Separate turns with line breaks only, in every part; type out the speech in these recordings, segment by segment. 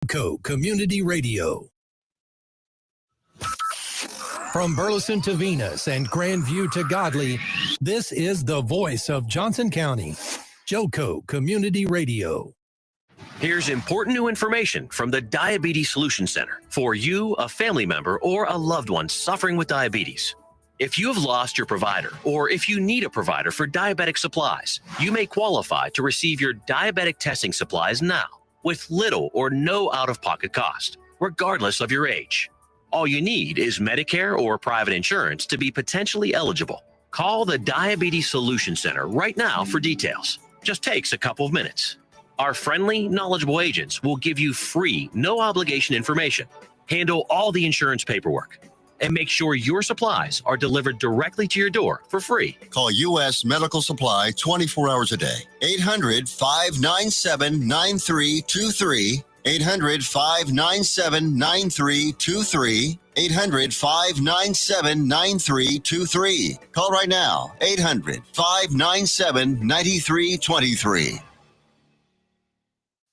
Community Radio. From Burleson to Venus and Grandview to Godley, this is the voice of Johnson County, Joco Community Radio.
Here's important new information from the Diabetes Solution Center for you, a family member, or a loved one suffering with diabetes. If you have lost your provider, or if you need a provider for diabetic supplies, you may qualify to receive your diabetic testing supplies now with little or no out-of-pocket cost, regardless of your age. All you need is Medicare or private insurance to be potentially eligible. Call the Diabetes Solution Center right now for details. Just takes a couple of minutes. Our friendly, knowledgeable agents will give you free, no-obligation information, handle all the insurance paperwork, and make sure your supplies are delivered directly to your door for free.
Call U.S. Medical Supply 24 hours a day. 800-597-9323. 800-597-9323. 800-597-9323. Call right now. 800-597-9323.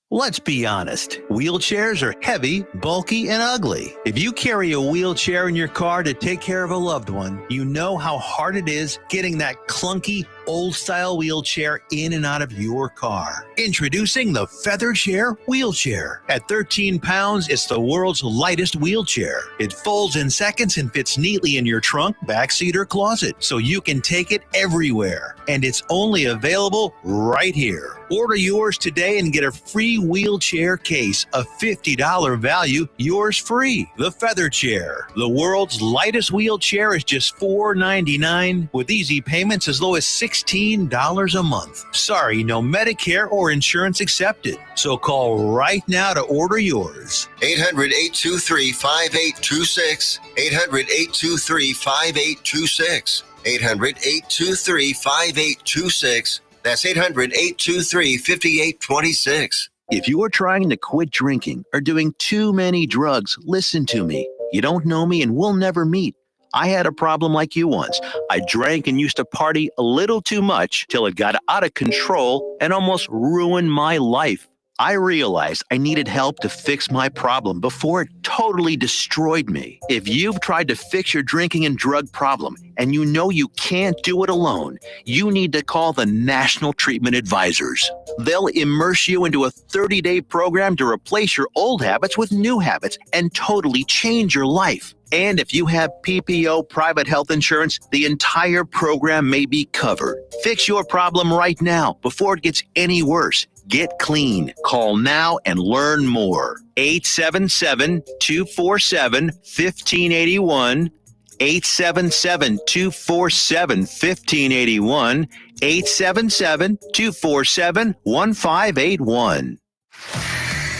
Let's be honest. Wheelchairs are heavy, bulky, and ugly. If you carry a wheelchair in your car to take care of a loved one, you know how hard it is getting that clunky, old-style wheelchair in and out of your car. Introducing the Feather Chair Wheelchair. At 13 pounds, it's the world's lightest wheelchair. It folds in seconds and fits neatly in your trunk, backseat, or closet, so you can take it everywhere. And it's only available right here. Order yours today and get a free wheelchair case, a $50 value, yours free. The Feather Chair. The world's lightest wheelchair is just $4.99 with easy payments as low as $16 a month. Sorry, no Medicare or insurance accepted. So call right now to order yours.
800-823-5826. 800-823-5826. 800-823-5826. That's 800-823-5826.
If you are trying to quit drinking or doing too many drugs, listen to me. You don't know me and we'll never meet. I had a problem like you once. I drank and used to party a little too much till it got out of control and almost ruined my life. I realized I needed help to fix my problem before it totally destroyed me. If you've tried to fix your drinking and drug problem and you know you can't do it alone, you need to call the National Treatment Advisors. They'll immerse you into a 30-day program to replace your old habits with new habits and totally change your life. And if you have PPO private health insurance, the entire program may be covered. Fix your problem right now before it gets any worse. Get clean. Call now and learn more. 877-247-1581. 877-247-1581. 877-247-1581.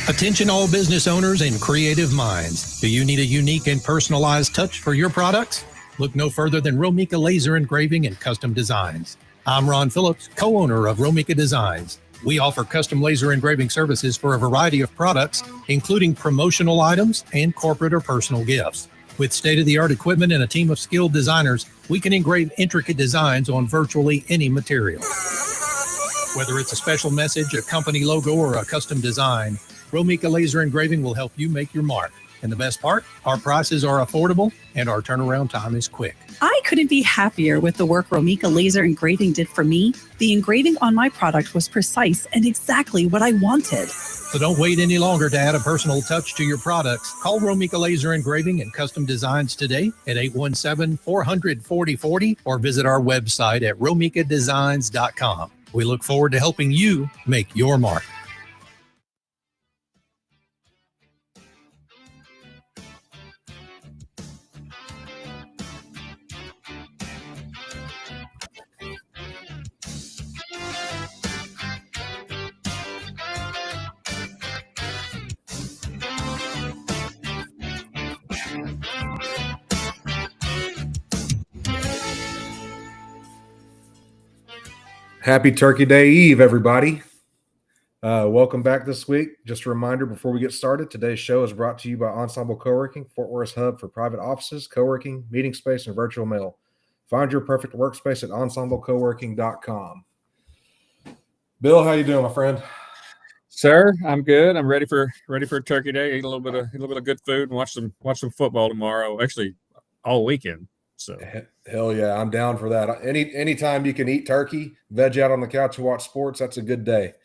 Attention all business owners and creative minds. Do you need a unique and personalized touch for your products? Look no further than Romika Laser Engraving and Custom Designs. I'm Ron Phillips, co-owner of Romika Designs. We offer custom laser engraving services for a variety of products, including promotional items and corporate or personal gifts. With state-of-the-art equipment and a team of skilled designers, we can engrave intricate designs on virtually any material. Whether it's a special message, a company logo, or a custom design, Romika Laser Engraving will help you make your mark. And the best part, our prices are affordable and our turnaround time is quick.
I couldn't be happier with the work Romika Laser Engraving did for me. The engraving on my product was precise and exactly what I wanted.
So don't wait any longer to add a personal touch to your products. Call Romika Laser Engraving and Custom Designs today at 817-400-4040 or visit our website at romikadesigns.com. We look forward to helping you make your mark.
Happy Turkey Day Eve, everybody. Welcome back this week. Just a reminder before we get started, today's show is brought to you by Ensemble Co-working, Fort Worth's hub for private offices, co-working, meeting space, and virtual mail. Find your perfect workspace at ensemblecoworking.com. Bill, how you doing, my friend?
Sir, I'm good. I'm ready for Turkey Day. Eat a little bit of good food and watch some football tomorrow. Actually, all weekend. So
Hell yeah, I'm down for that. Anytime you can eat turkey, veg out on the couch and watch sports, that's a good day.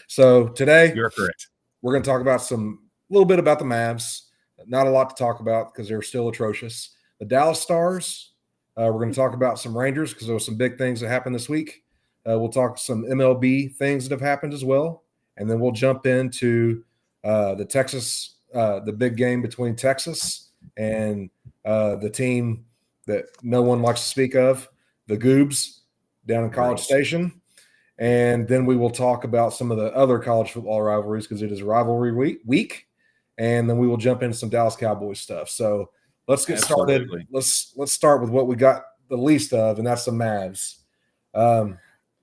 So today
you're correct.
we're going to talk about a little bit about the Mavs. Not a lot to talk about because they're still atrocious. The Dallas Stars. We're going to talk about some Rangers because there were some big things that happened this week. We'll talk some MLB things that have happened as well. And then we'll jump into the Texas, the big game between Texas and the team that no one likes to speak of, the Goobs down in College Station. And then we will talk about some of the other college football rivalries because it is rivalry week. And then we will jump into some Dallas Cowboys stuff. So let's get started. Let's start with what we got the least of, and that's the Mavs.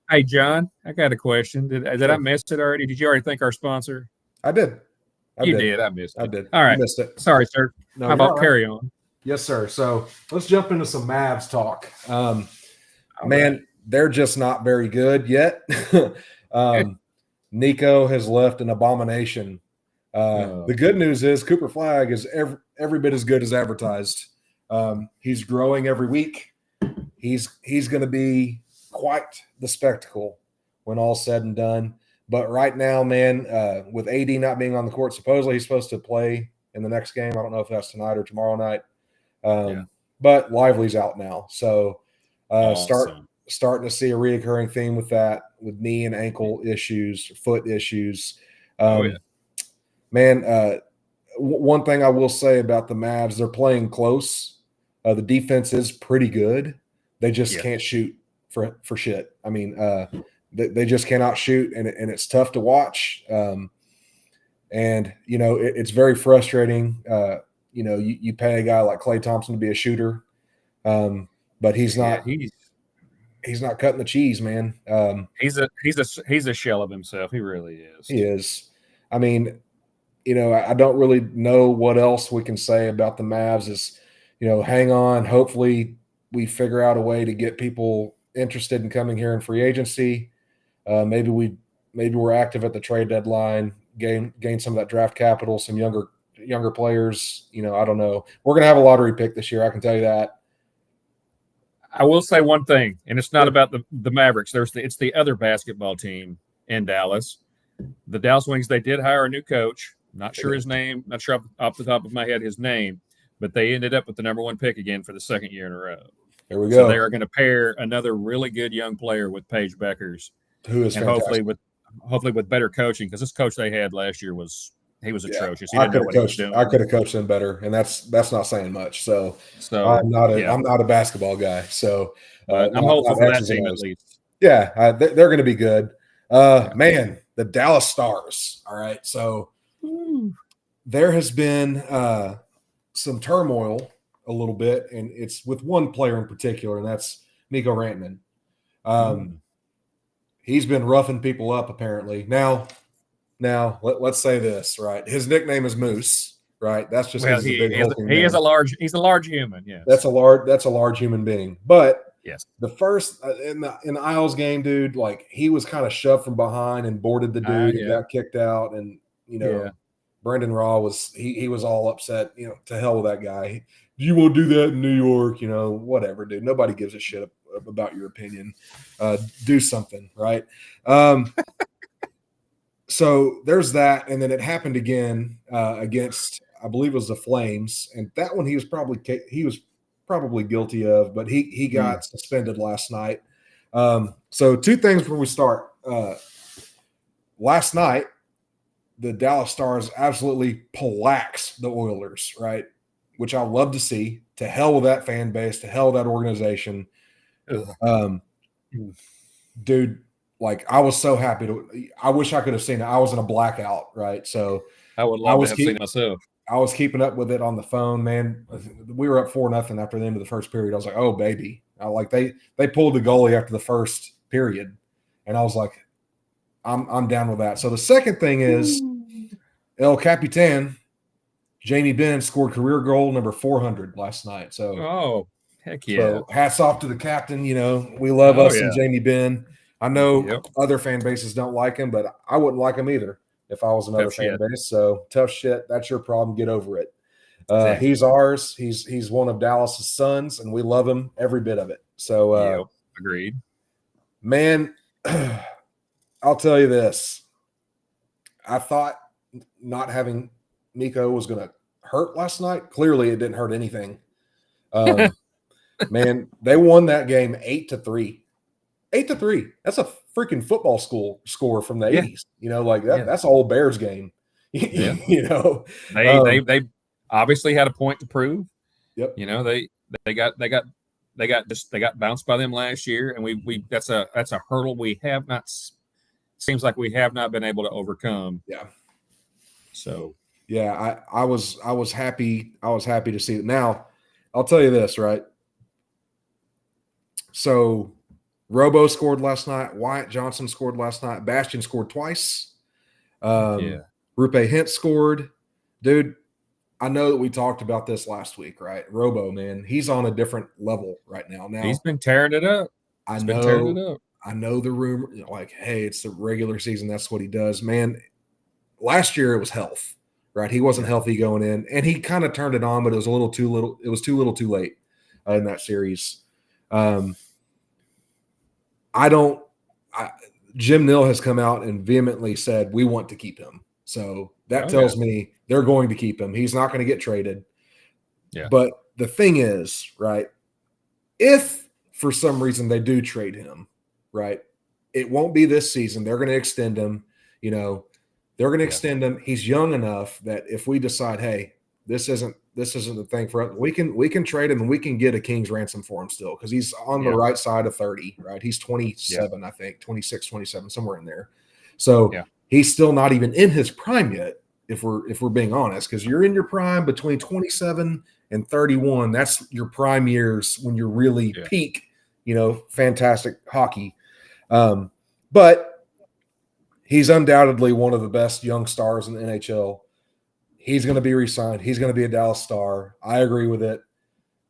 Hey, John, I got a question. Did I miss it already? Did you already thank our sponsor?
I did.
You did. I missed it.
I did.
All right.
You missed it.
Sorry, sir.
No,
how about carry on?
Yes, sir. So let's jump into some Mavs talk. Man, they're just not very good yet. Nico has left an abomination. The good news is Cooper Flagg is every bit as good as advertised. He's growing every week. He's going to be quite the spectacle when all's said and done. But right now, man, with AD not being on the court, supposedly he's supposed to play in the next game. I don't know if that's tonight or tomorrow night. But Lively's out now. So starting to see a reoccurring theme with that, with knee and ankle issues, foot issues. Man, one thing I will say about the Mavs, they're playing close. The defense is pretty good. They just can't shoot for shit. I mean, they just cannot shoot, and it's tough to watch. And, you know, it's very frustrating. You know, you pay a guy like Klay Thompson to be a shooter, but he's not. He's not cutting the cheese, man.
He's a shell of himself. He really is.
He is. I mean, you know, I don't really know what else we can say about the Mavs. Is, you know, hang on. Hopefully, we figure out a way to get people interested in coming here in free agency. Maybe we're active at the trade deadline, gain some of that draft capital, some younger players. You know, I don't know. We're gonna have a lottery pick this year. I can tell you that.
I will say one thing, and it's not about the Mavericks. It's the other basketball team in Dallas. The Dallas Wings, they did hire a new coach. Not sure his name. Not sure off the top of my head his name, but they ended up with the number 1 pick again for the second year in a row.
There we go.
So they are going to pair another really good young player with Paige Beckers,
who is
and
fantastic.
hopefully with better coaching, because this coach they had last year was atrocious. He
I
didn't know what he was doing.
I could have coached them better, and that's not saying much. So I'm not a basketball guy. So
I'm hopeful for that team at least.
Yeah, they're going to be good. Man, the Dallas Stars. All right, so there has been some turmoil a little bit, and it's with one player in particular, and that's Nico Rantman. He's been roughing people up apparently. Now let's say this, right? His nickname is Moose, right? That's just
he's a large human. Yeah,
that's a large human being. But
yes,
the first in the Isles game, dude, like he was kind of shoved from behind and boarded the dude and got kicked out, and you know. Brandon Raw was he was all upset, you know, to hell with that guy. Do you want to do that in New York? You know, whatever, dude. Nobody gives a shit about your opinion. Do something, right? So there's that, and then it happened again against, I believe it was the Flames, and that one he was probably guilty of, but he got suspended last night. So 2 things before we start. Last night, the Dallas Stars absolutely poleaxed the Oilers, right? Which I love to see. To hell with that fan base, to hell with that organization. Dude, like I was so happy I wish I could have seen it. I was in a blackout, right? So
I would love to have seen it myself.
I was keeping up with it on the phone, man. We were up 4-0 after the end of the first period. I was like, oh baby. They pulled the goalie after the first period. And I was like, I'm down with that. So the second thing is El Capitan, Jamie Benn scored career goal number 400 last night. So,
heck yeah.
So hats off to the captain. You know, we love some Jamie Benn. I know other fan bases don't like him, but I wouldn't like him either. if I was another
Tough
fan
shit.
base. So tough shit. That's your problem. Get over it.
Exactly.
He's ours. He's one of Dallas's sons, and we love him every bit of it. So,
Yep. Agreed.
man, I'll tell you this. I thought not having Nico was going to hurt last night. Clearly, it didn't hurt anything. Man, they won that game 8-3. 8-3. That's a freaking football score from the 80s. You know, like that.
Yeah.
That's an old Bears game.
Yeah.
You know,
They obviously had a point to prove.
Yep.
You know, they got bounced by them last year, and we that's a hurdle we have not. Seems like we have not been able to overcome.
Yeah.
So
yeah, I was happy. I was happy to see it. Now, I'll tell you this, right? So Robo scored last night. Wyatt Johnson scored last night. Bastion scored twice. Rupe Hint scored. Dude, I know that we talked about this last week, right? Robo, man, he's on a different level right now. Now
he's been tearing it up.
I know the rumor, like, hey, it's the regular season. That's what he does, man. Last year it was health, right? He wasn't healthy going in, and he kind of turned it on, but it was a little too little. It was too little, too late in that series. Jim Nill has come out and vehemently said we want to keep him. So that tells me they're going to keep him. He's not going to get traded.
Yeah.
But the thing is, right, if for some reason they do trade him, right, it won't be this season. They're going to extend him. You know, they're going to extend him. He's young enough that if we decide, hey, this isn't the thing for us, we can trade him and we can get a king's ransom for him still, because he's on the right side of 30, right? He's 27, I think, 26, 27, somewhere in there. So he's still not even in his prime yet, if we're being honest, because you're in your prime between 27 and 31. That's your prime years when you're really peak, you know, fantastic hockey. But he's undoubtedly one of the best young stars in the NHL. He's going to be re-signed. He's going to be a Dallas Star. I agree with it.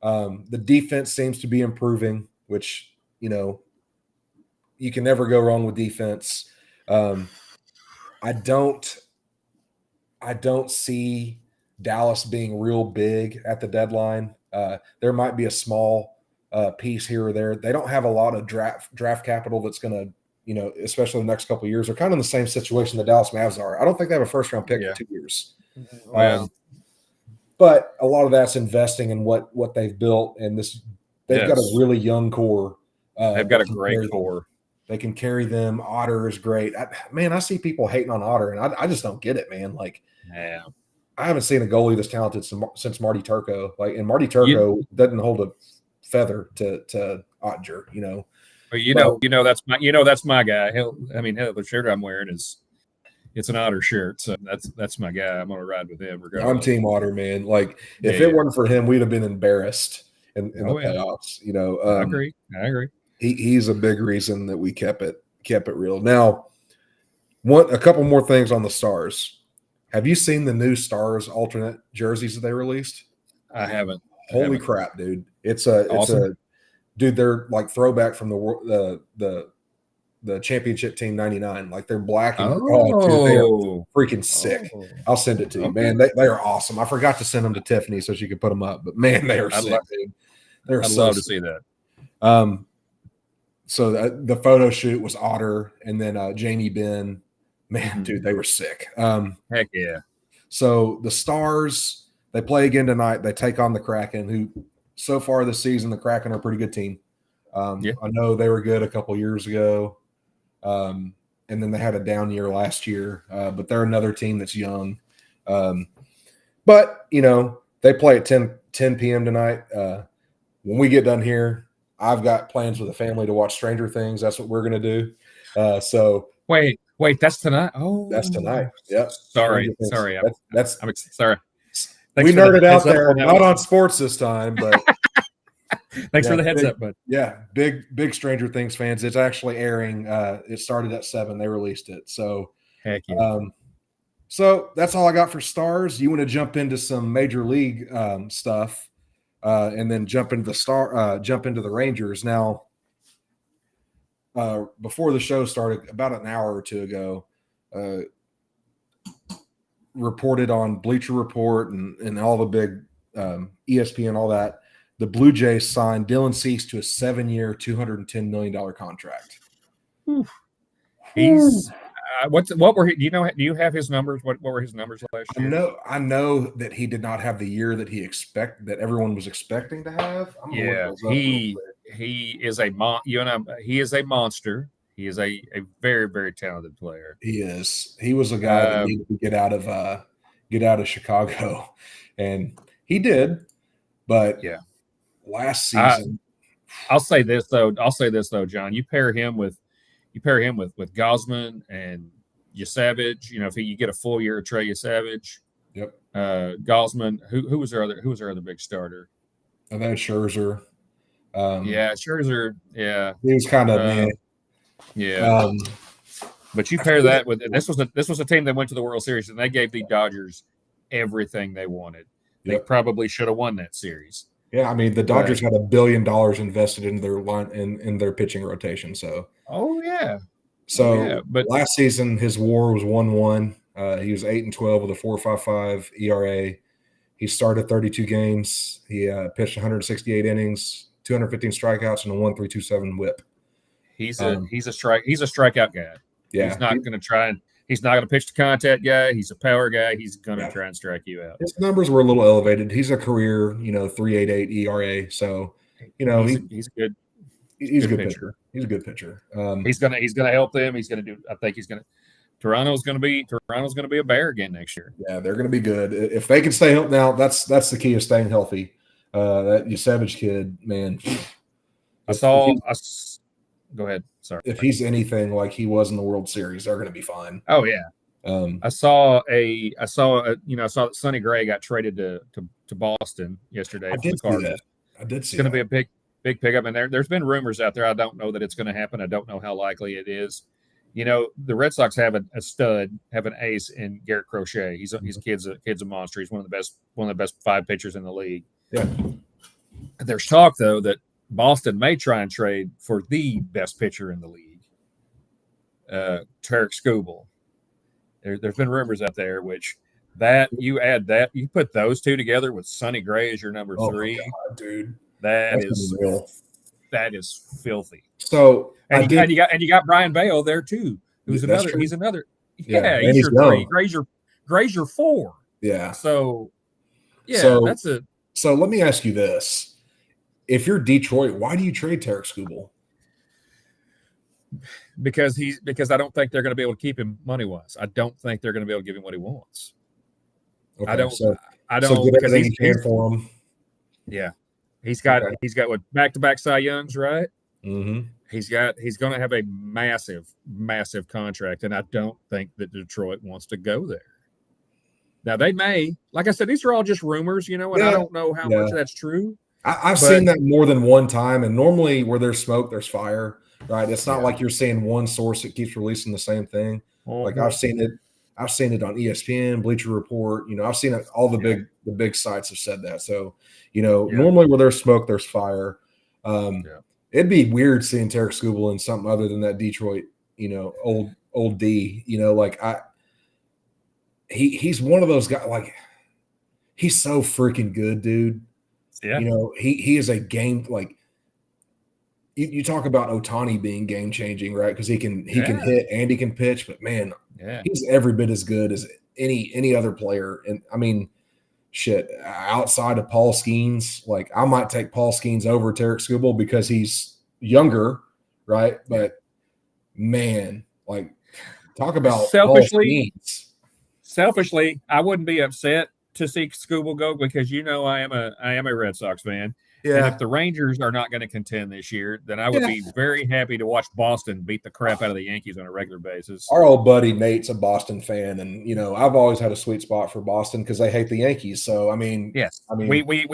The defense seems to be improving, which, you know, you can never go wrong with defense. I don't see Dallas being real big at the deadline. There might be a small piece here or there. They don't have a lot of draft capital that's going to, you know, especially the next couple of years. They're kind of in the same situation the Dallas Mavs are. I don't think they have a first-round pick for 2 years. But a lot of that's investing in what they've built, and they've got a really young core.
They've got a great core.
They can carry them. Otter is great. I see people hating on Otter, and I just don't get it, man. Like, I haven't seen a goalie this talented since Marty Turco. Like, and Marty Turco doesn't hold a feather to Ottinger, you know.
But that's my guy. The shirt I'm wearing it's an Otter shirt, so that's my guy. I'm gonna ride with him regardless.
I'm Team Otter, man. Like, if it weren't for him, we'd have been embarrassed in the playoffs. You know,
I agree.
He's a big reason that we kept it real. Now, a couple more things on the Stars. Have you seen the new Stars alternate jerseys that they released?
I haven't.
Holy crap, dude! It's dude. They're like throwback from the championship team 99. Like, they're black and dude, they are freaking sick. I'll send it to you, man. They are awesome. I forgot to send them to Tiffany so she could put them up, but man, they are sick, dude.
I'd love to see that.
So the photo shoot was Otter and then Jamie Benn. Man, dude, they were sick.
Heck yeah.
So the Stars, they play again tonight. They take on the Kraken, who so far this season, the Kraken are a pretty good team. I know they were good a couple years ago. And then they had a down year last year, but they're another team that's young. But, you know, they play at 10 p.m. tonight. When we get done here, I've got plans with the family to watch Stranger Things. That's what we're going to do. So
wait, that's tonight. Oh,
that's tonight. Yep.
Sorry.
I'm sorry.
Thanks
we nerded out there, not on sports this time, but
thanks for the heads up, bud.
Yeah, big Stranger Things fans. It's actually airing. It started at 7. They released it. So
heck yeah.
So that's all I got for Stars. You want to jump into some Major League stuff, and then jump into the Rangers. Now, before the show started, about an hour or two ago, reported on Bleacher Report and all the big ESPN, all that, the Blue Jays signed Dylan Cease to a 7-year, $210 million contract.
He's what were he, do you have his numbers? What were his numbers last year?
I know that he did not have the year that that everyone was expecting to have.
He is he is a monster. He is a very, very talented player.
He is. He was a guy that needed to get out of Chicago, and he did. But last season,
I'll say this though, John. You pair him with Gosman and Yasavage. You know, if you get a full year of Trey Yasavage, Gosman. Who was our other big starter?
And then Scherzer.
Scherzer. Yeah,
he was kind of
but you pair that with this was a team that went to the World Series and they gave the Dodgers everything they wanted. They probably should have won that series.
Yeah, I mean the Dodgers had $1 billion invested in their line in their pitching rotation. So but last season his WAR was 1.1. He was 8-12 with a 4.55 ERA. He started 32 games. He pitched 168 innings, 215 strikeouts, and a 1.327 WHIP.
He's a strikeout guy.
Yeah,
he's not going to try and he's not going to pitch the contact guy. He's a power guy. He's going to try and strike you out.
His numbers were a little elevated. He's a career, 3.88 ERA. So,
he's a good
pitcher. He's a good pitcher.
He's gonna help them. I think he's gonna. Toronto's gonna be a bear again next year.
Yeah, they're gonna be good if they can stay healthy. Now that's the key of staying healthy. That Savage kid, man.
Go ahead. Sorry.
If he's anything like he was in the World Series, they're going to be fine.
Oh yeah. I saw that Sonny Gray got traded to Boston yesterday.
I did see that.
It's going to be a big pickup, and there's been rumors out there. I don't know that it's going to happen. I don't know how likely it is. The Red Sox have an ace in Garrett Crochet. He's kid's a monster. He's one of the best 5 pitchers in the league.
Yeah.
There's talk though that Boston may try and trade for the best pitcher in the league, Tarek Skubal. There's been rumors out there, which you put those two together with Sonny Gray as your number 3.
My God, dude,
that is filthy.
So
and you got Brian Bale there too, who's another. True. He's another. Yeah, he's your 3. Gray's your 4.
Yeah.
So that's a.
So let me ask you this. If you're Detroit, why do you trade Tarek Skubal?
Because I don't think they're going to be able to keep him money-wise. I don't think they're going to be able to give him what he wants.
Okay,
I don't
so
because
everything you can for him.
Yeah. He's got what, back-to-back Cy Youngs, right?
Mm-hmm.
He's going to have a massive, massive contract, and I don't think that Detroit wants to go there. Now they may, like I said, these are all just rumors, and I don't know how much that's true.
I've seen that more than one time, and normally where there's smoke, there's fire, right? It's not like you're seeing one source that keeps releasing the same thing. Like I've seen it on ESPN, Bleacher Report. I've seen it. All the big sites have said that. So, normally where there's smoke, there's fire. It'd be weird seeing Tarek Skubal in something other than that Detroit, old D. He's one of those guys. Like, he's so freaking good, dude.
Yeah.
He is a game, like you talk about Ohtani being game changing, right? Because he can hit and he can pitch, but man, he's every bit as good as any other player. And I mean, shit, outside of Paul Skeens, like I might take Paul Skeens over Tarek Skubal because he's younger, right? But man, like talk about
selfishly, I wouldn't be upset to see Skubal go because I am a Red Sox fan. Yeah. And if the Rangers are not going to contend this year, then I would be very happy to watch Boston beat the crap out of the Yankees on a regular basis.
Our old buddy Nate's a Boston fan, and I've always had a sweet spot for Boston because they hate the Yankees. So
we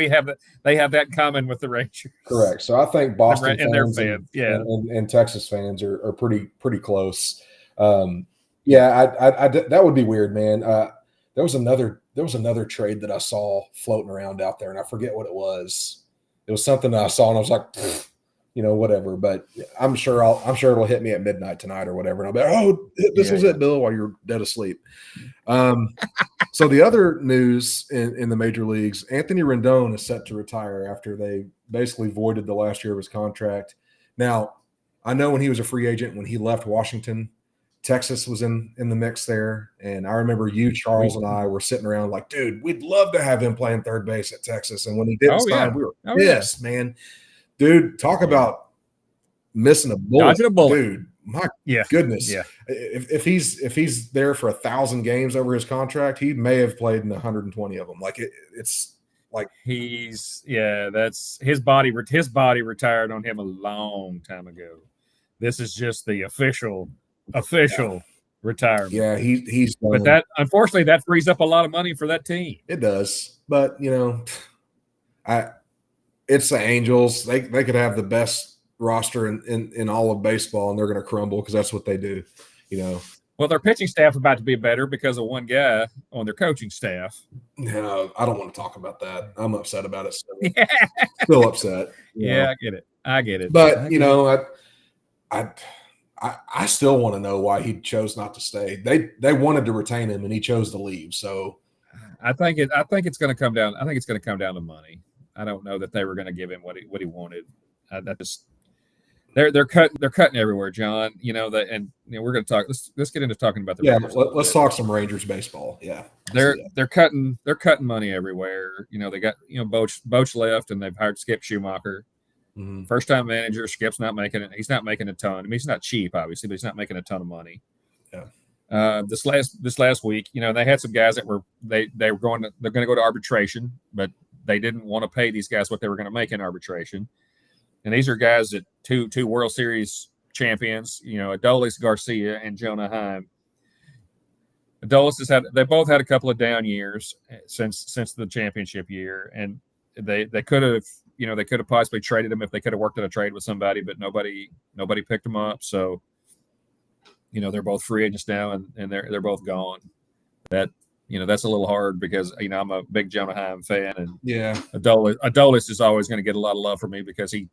have that. They have that in common with the Rangers.
Correct. So I think Boston
and their fans,
and Texas fans are pretty close. I that would be weird, man. There was another trade that I saw floating around out there, and I forget what it was. It was something that I saw, and I was like, whatever. But I'm sure it'll hit me at midnight tonight or whatever. And I'll be, oh, this was it, Bill, while you're dead asleep. So the other news in the major leagues, Anthony Rendon is set to retire after they basically voided the last year of his contract. Now, I know when he was a free agent, when he left Washington, Texas was in the mix there. And I remember you, Charles, and I were sitting around like, dude, we'd love to have him playing third base at Texas. And when he didn't sign, we were pissed, man. Dude, talk about missing a bullet.
Dodging a bullet.
Dude, my goodness. Yeah. If he's there for 1,000 games over his contract, he may have played in 120 of them. Like it's like
that's his body retired on him a long time ago. This is just the official retirement.
Yeah, he's done.
But that, unfortunately, that frees up a lot of money for that team.
It does. But it's the Angels. They could have the best roster in all of baseball, and they're going to crumble because that's what they do.
Well, their pitching staff about to be better because of one guy on their coaching staff.
No, I don't want to talk about that. I'm upset about it. Still upset.
Yeah, I get it.
But I still want to know why he chose not to stay. They wanted to retain him, and he chose to leave. So
I think it's going to come down. I think it's going to come down to money. I don't know that they were going to give him what he wanted. They're cutting everywhere, John. And we're going to talk. Let's get into talking about the Rangers.
Let's talk some Rangers baseball. Yeah,
they're cutting money everywhere. They got Boch left, and they've hired Skip Schumacher. Mm-hmm. First time manager. Skip's not making it. He's not making a ton. I mean, he's not cheap, obviously, but he's not making a ton of money.
Yeah.
This last week, they had some guys that they're going to go to arbitration, but they didn't want to pay these guys what they were going to make in arbitration. And these are guys that two World Series champions, Adolis Garcia and Jonah Heim. Adolis they both had a couple of down years since the championship year, and they could have possibly traded him if they could have worked out a trade with somebody, but nobody picked them up. So, they're both free agents now, and they're both gone. That's a little hard because I'm a big Jonah Heim fan, and Adolis is always going to get a lot of love from me because he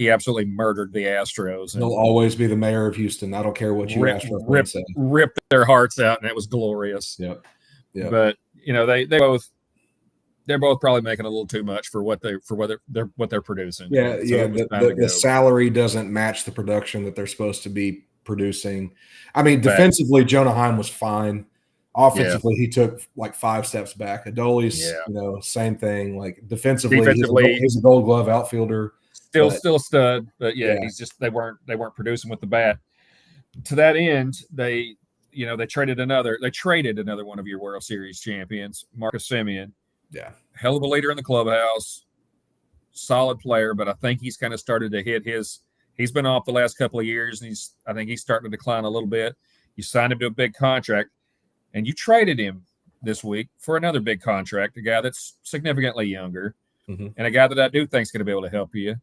absolutely murdered the Astros.
He'll always be the mayor of Houston. I don't care what you
ripped their hearts out, and it was glorious.
Yep.
But they're both probably making a little too much for what they're producing.
Yeah, so the salary doesn't match the production that they're supposed to be producing. I mean, defensively, Jonah Heim was fine. Offensively, he took like 5 steps back. Adolis, same thing. Like defensively, he's a Gold Glove outfielder.
Still a stud, but he's just they weren't producing with the bat. To that end, they traded another one of your World Series champions, Marcus Semien.
Yeah,
hell of a leader in the clubhouse, solid player, but I think he's kind of started to hit his. He's been off the last couple of years, and I think he's starting to decline a little bit. You signed him to a big contract, and you traded him this week for another big contract, a guy that's significantly younger, and a guy that I do think is going to be able to help you.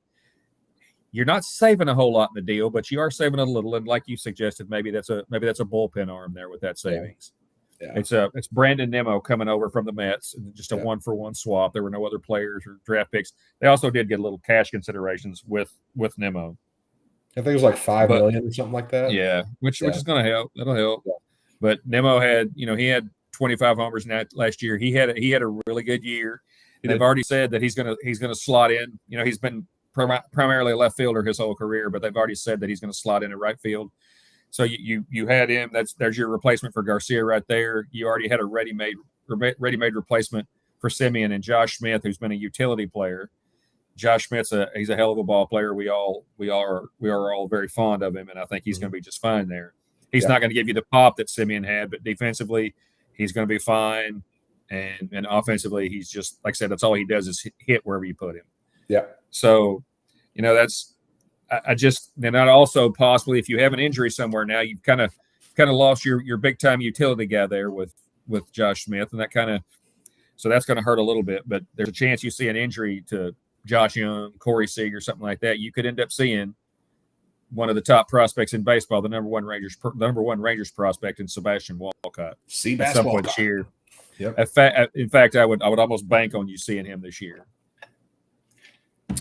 You're not saving a whole lot in the deal, but you are saving a little. And like you suggested, maybe that's a bullpen arm there with that savings. Yeah. It's Brandon Nimmo coming over from the Mets, just a 1-for-1 swap. There were no other players or draft picks. They also did get a little cash considerations with Nimmo.
I think it was like $5 million or something like that.
Yeah, which is going to help. That'll help. Yeah. But Nimmo had, he had 25 homers last year. He had a really good year. They've already said that he's going to slot in. He's been primarily a left fielder his whole career, but they've already said that he's going to slot in at right field. So you had him. There's your replacement for Garcia right there. You already had a ready-made replacement for Semien and Josh Smith, who's been a utility player. Josh Smith's he's a hell of a ball player. We are all very fond of him, and I think he's going to be just fine there. He's not going to give you the pop that Semien had, but defensively, he's going to be fine. And offensively, he's just, like I said, that's all he does is hit wherever you put him.
Yeah.
So, that's then I'd also possibly, if you have an injury somewhere now, you've kind of lost your big time utility guy there with Josh Smith, and so that's going to hurt a little bit. But there's a chance you see an injury to Josh Young, Corey Seager, something like that. You could end up seeing one of the top prospects in baseball, the number one Rangers prospect in Sebastian Walcott. At some point this year.
Yep.
In fact, I would almost bank on you seeing him this year.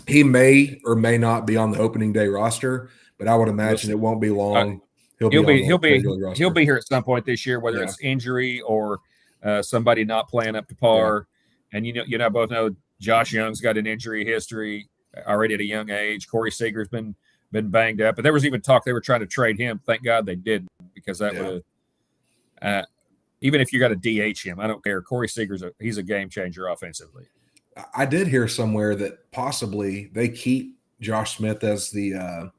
He may or may not be on the opening day roster, but I would imagine it won't be long. He'll be
here at some point this year, whether it's injury or somebody not playing up to par. Yeah. And you know both know Josh Young's got an injury history already at a young age. Corey Seager's been banged up, but there was even talk they were trying to trade him. Thank God they didn't, because that would have. Even if you got to DH him, I don't care. Corey Seager's he's a game changer offensively.
I did hear somewhere that possibly they keep Josh Smith as the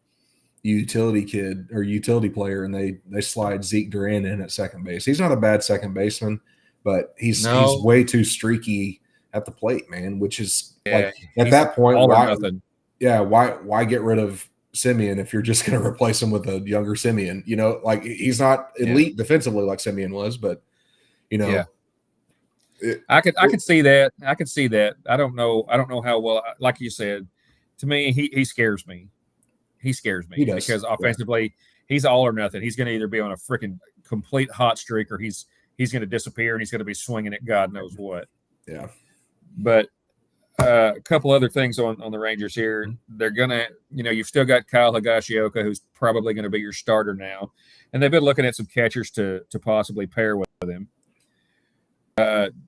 utility kid or utility player, and they slide Zeke Duran in at second base. He's not a bad second baseman, but he's way too streaky at the plate, man. Which is like at that point, why get rid of Simeon if you're just going to replace him with a younger Simeon? You know, like he's not elite defensively like Simeon was, but you know.
Yeah. I could see that. I could see that. I don't know how well, like you said, to me, he scares me. He scares me because offensively, he's all or nothing. He's going to either be on a freaking complete hot streak, or he's going to disappear and he's going to be swinging at God knows what.
Yeah.
But a couple other things on the Rangers here. They're going to, you've still got Kyle Higashioka, who's probably going to be your starter now. And they've been looking at some catchers to possibly pair with him.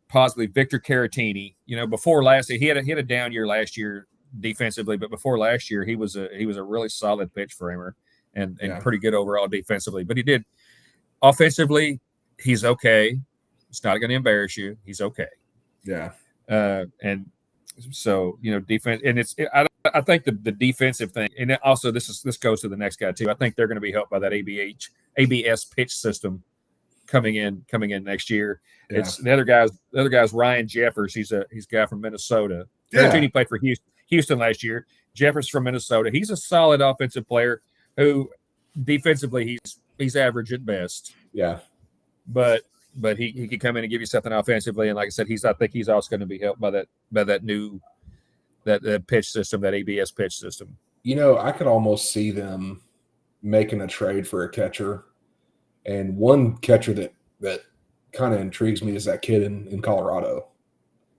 Possibly Victor Caratini. Before last year, he had a down year last year defensively, but before last year, he was a really solid pitch framer and pretty good overall defensively. But he did offensively, he's okay. It's not going to embarrass you. He's okay.
Yeah.
And so defense, and I think the defensive thing, and also this goes to the next guy too. I think they're going to be helped by that ABS pitch system coming in next year. Yeah. It's the other guy's Ryan Jeffers. He's a guy from Minnesota. He played for Houston last year. Jeffers from Minnesota. He's a solid offensive player who defensively he's average at best.
Yeah.
But he could come in and give you something offensively. And like I said, I think he's also going to be helped by that new that pitch system, that ABS pitch system.
I could almost see them making a trade for a catcher. And one catcher that kind of intrigues me is that kid in Colorado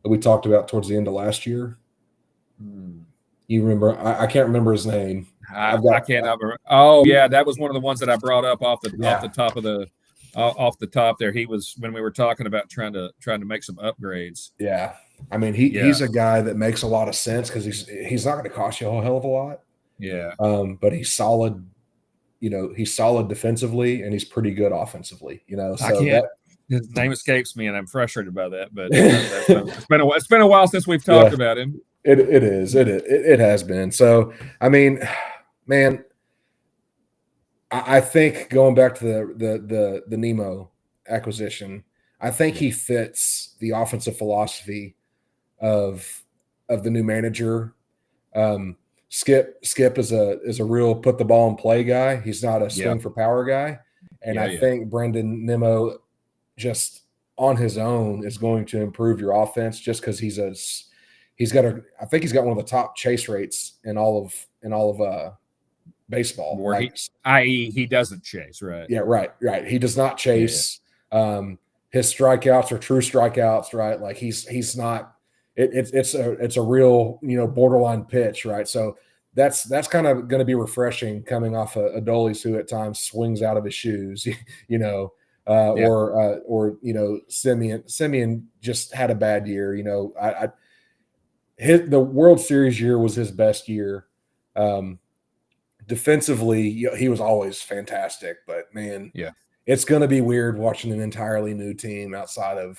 that we talked about towards the end of last year. You remember? I can't remember his name.
I can't remember. Oh yeah, that was one of the ones that I brought up off the top there. He was when we were talking about trying to make some upgrades.
Yeah, I mean he's a guy that makes a lot of sense because he's not going to cost you a whole hell of a lot.
Yeah.
But he's solid. He's solid defensively and he's pretty good offensively. So
his name escapes me and I'm frustrated by that. But it's been a while since we've talked about him.
It is. It has been. So I mean, man, I think going back to the Nemo acquisition, I think he fits the offensive philosophy of the new manager. Skip is a real put the ball in play guy. He's not a swing for power guy. And I think Brendan Nimmo just on his own is going to improve your offense just because I think he's got one of the top chase rates in all of baseball.
I.e. he doesn't chase, right?
Yeah, right. He does not chase. Yeah. His strikeouts are true strikeouts, right? Like he's not. It's a real borderline pitch, right? So that's kind of going to be refreshing coming off a Adolis who at times swings out of his shoes, or Simeon just had a bad year. The World Series year was his best year. Defensively, he was always fantastic, but man, it's going to be weird watching an entirely new team outside of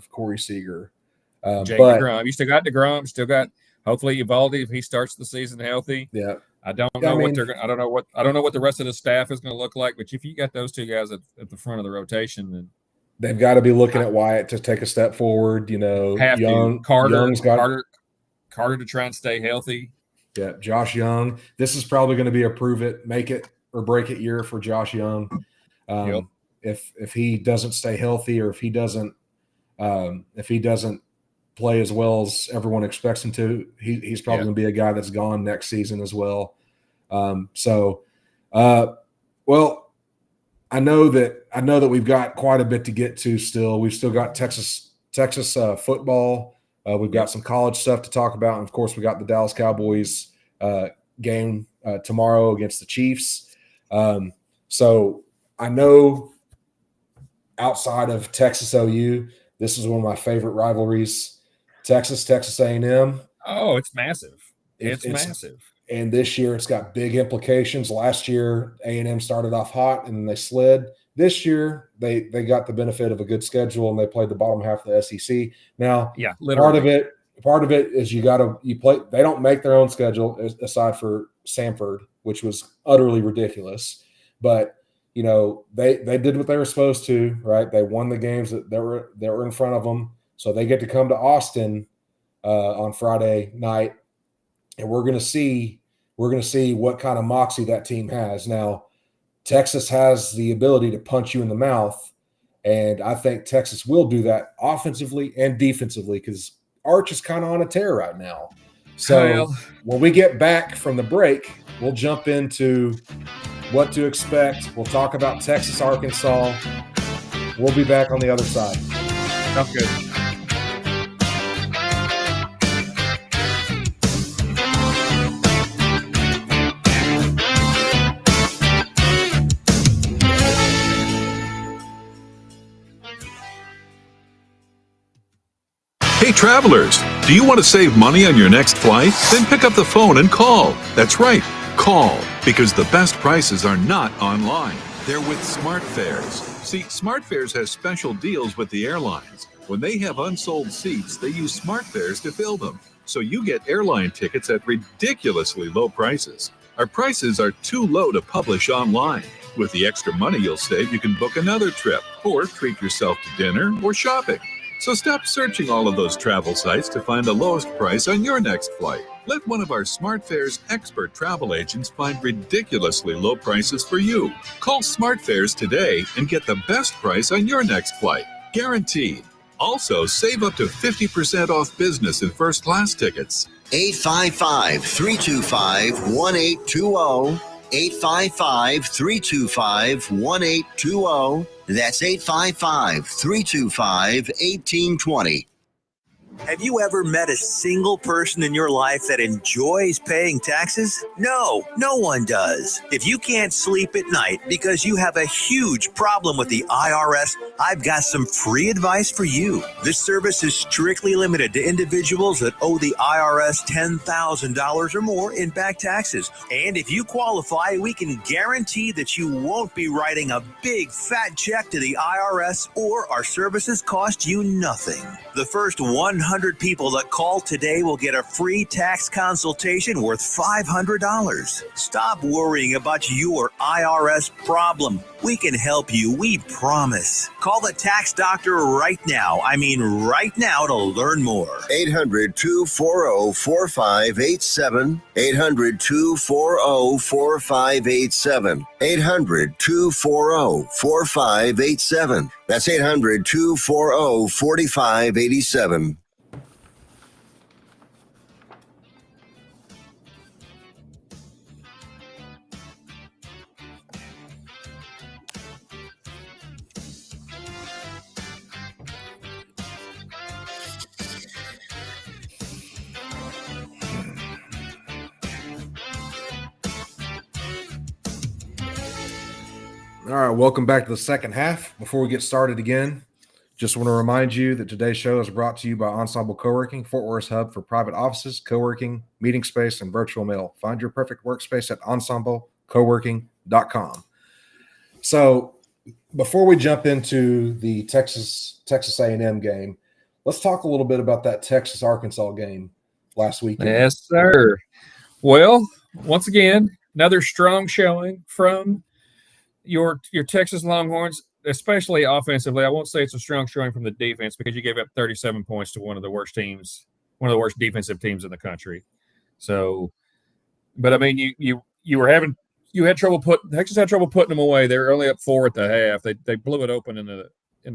Corey Seager.
DeGrom. You still got DeGrom. Still got hopefully Evaldi if he starts the season healthy.
Yeah,
I don't know what the rest of the staff is going to look like. But if you got those two guys at the front of the rotation, then
they've got to be looking at Wyatt to take a step forward.
Carter to try and stay healthy.
Yeah, Josh Young. This is probably going to be a prove it, make it or break it year for Josh Young. If he doesn't stay healthy or if he doesn't play as well as everyone expects him to, he's probably going to be a guy that's gone next season as well. Well, I know that we've got quite a bit to get to still. We've still got Texas football We've got some college stuff to talk about. And, of course, we got the Dallas Cowboys game tomorrow against the Chiefs. So I know outside of Texas OU, this is one of my favorite rivalries. Texas A&M.
Oh, it's massive. It's massive.
And this year it's got big implications. Last year, A&M started off hot and then they slid. This year, they got the benefit of a good schedule and they played the bottom half of the SEC. Now,
yeah, literally.
part of it is you play. They don't make their own schedule aside for Samford, which was utterly ridiculous. But they did what they were supposed to, right? They won the games that were in front of them, so they get to come to Austin on Friday night, and we're going to see what kind of moxie that team has. Now, Texas has the ability to punch you in the mouth, and I think Texas will do that offensively and defensively because Arch is kind of on a tear right now. So when we get back from the break, we'll jump into what to expect. We'll talk about Texas, Arkansas. We'll be back on the other side.
Sounds good.
Hey travelers, do you want to save money on your next flight? Then pick up the phone and call. That's right, call, because the best prices are not online. They're with SmartFares. See, SmartFares has special deals with the airlines. When they have unsold seats, they use SmartFares to fill them. So you get airline tickets at ridiculously low prices. Our prices are too low to publish online. With the extra money you'll save, you can book another trip or treat yourself to dinner or shopping. So stop searching all of those travel sites to find the lowest price on your next flight. Let one of our SmartFares expert travel agents find ridiculously low prices for you. Call SmartFares today and get the best price on your next flight. Guaranteed. Also, save up to 50% off business and first class tickets.
855-325-1820. 855-325-1820. That's 855-325-1820. Have you ever met a single person in your life that enjoys paying taxes? No, no one does. If you can't sleep at night because you have a huge problem with the IRS, I've got some free advice for you. This service is strictly limited to individuals that owe the IRS $10,000 or more in back taxes. And if you qualify, we can guarantee that you won't be writing a big fat check to the IRS, or our services cost you nothing. The first 100 people that call today will get a free tax consultation worth $500. Stop worrying about your IRS problem. We can help you, we promise. Call the tax doctor right now. I mean right now to learn more. 800-240-4587. 800-240-4587. 800-240-4587. That's 800-240-4587.
All right, welcome back to the second half. Before we get started again, just want to remind you that today's show is brought to you by Ensemble Co-working, Fort Worth's hub for private offices, co-working, meeting space, and virtual mail. Find your perfect workspace at ensemblecoworking.com. So before we jump into the Texas A&M game, let's talk a little bit about that Texas-Arkansas game last weekend.
Yes, sir. Well, once again, another strong showing from your Texas Longhorns, especially offensively. I won't say it's a strong showing from the defense because you gave up 37 points to one of the worst defensive teams in the country. So, but I mean, Texas had trouble putting them away. They were only up 4 at the half. They blew it open in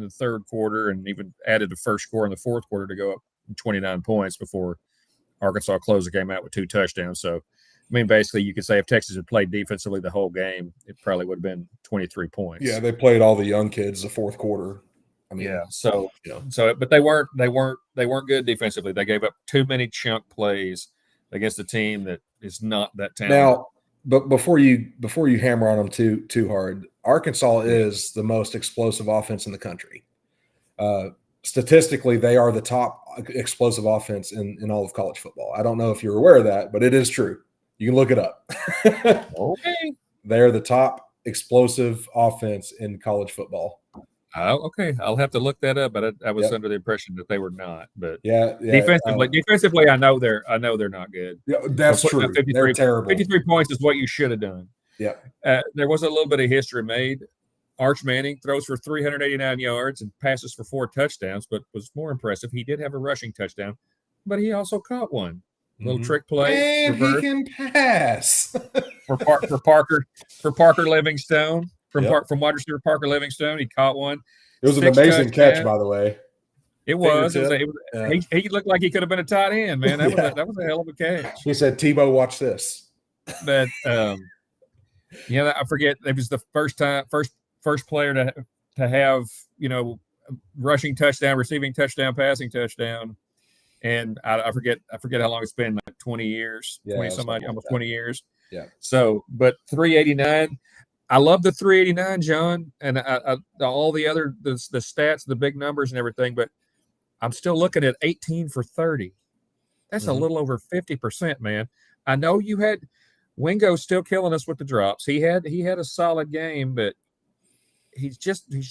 the third quarter and even added the first score in the fourth quarter to go up 29 points before Arkansas closed the game out with 2 touchdowns. So, I mean, basically, you could say if Texas had played defensively the whole game, it probably would have been 23 points.
Yeah, they played all the young kids the fourth quarter. I mean,
yeah. So,
you know.
but they weren't good defensively. They gave up too many chunk plays against a team that is not that talented.
Now, but before you hammer on them too hard, Arkansas is the most explosive offense in the country. Statistically, they are the top explosive offense in all of college football. I don't know if you're aware of that, but it is true. You can look it up.
Okay.
They're the top explosive offense in college football.
Oh, okay. I'll have to look that up, but I was under the impression that they were not. But defensively, I know they're not good.
Yeah, that's true. They're terrible.
53 points is what you should have done.
Yeah.
There was a little bit of history made. Arch Manning throws for 389 yards and passes for 4 touchdowns, but was more impressive. He did have a rushing touchdown, but he also caught one. Little trick play.
And he can pass.
for Parker Livingstone. From wide receiver Parker Livingstone, he caught one.
It was an amazing catch, by the way.
It was. He looked like he could have been a tight end, man. That was a hell of a catch.
He said, "Tebow, watch this."
But I forget. It was the first player to have rushing touchdown, receiving touchdown, passing touchdown, and I forget how long it's been, like 20 years, 20 somebody, almost 20 years.
Yeah.
So, but 389. I love the 389, John, and all the other the stats, the big numbers and everything, but I'm still looking at 18 for 30. That's a little over 50%, man. I know you had Wingo still killing us with the drops. He had a solid game, but he's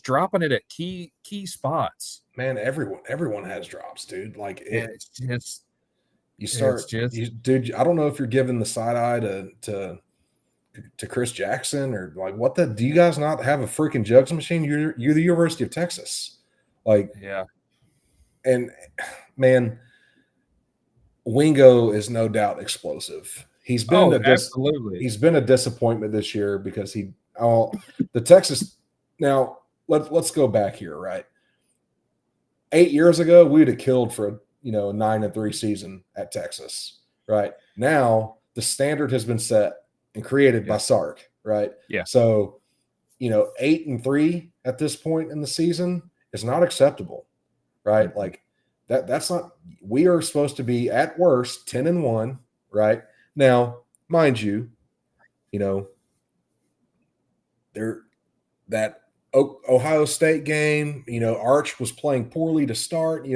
dropping it at key spots.
Man, everyone has drops, dude. Like
it's just
dude. I don't know if you're giving the side eye to Chris Jackson or like what do you guys not have a freaking jugs machine? You're the University of Texas. Like,
yeah.
And man, Wingo is no doubt explosive. He's been
absolutely.
He's been a disappointment this year because the Texas. Now let's go back here, right? 8 years ago, we'd have killed for a 9-3 season at Texas, right? Now the standard has been set and created by Sark, right?
Yeah.
So, 8-3 at this point in the season is not acceptable, right? Like that's not. We are supposed to be at worst 10-1, right? Now, mind you, that Ohio State game, Arch was playing poorly to start.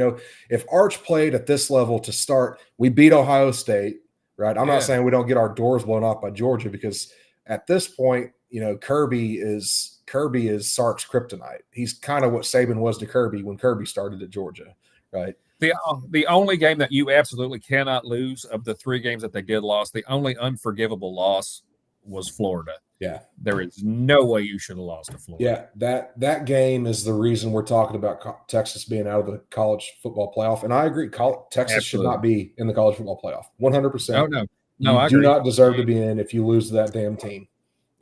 If Arch played at this level to start, we beat Ohio State. Right. I'm not saying we don't get our doors blown off by Georgia because at this point, Kirby is Sark's kryptonite. He's kind of what Saban was to Kirby when Kirby started at Georgia. Right.
The only game that you absolutely cannot lose of the 3 games that they did lose, the only unforgivable loss was Florida.
Yeah.
There is no way you should have lost to Florida.
Yeah. That game is the reason we're talking about Texas being out of the college football playoff. And I agree. Texas should not be in the college football playoff. 100%.
No, I
do
agree.
not deserve to be in if you lose to that damn team.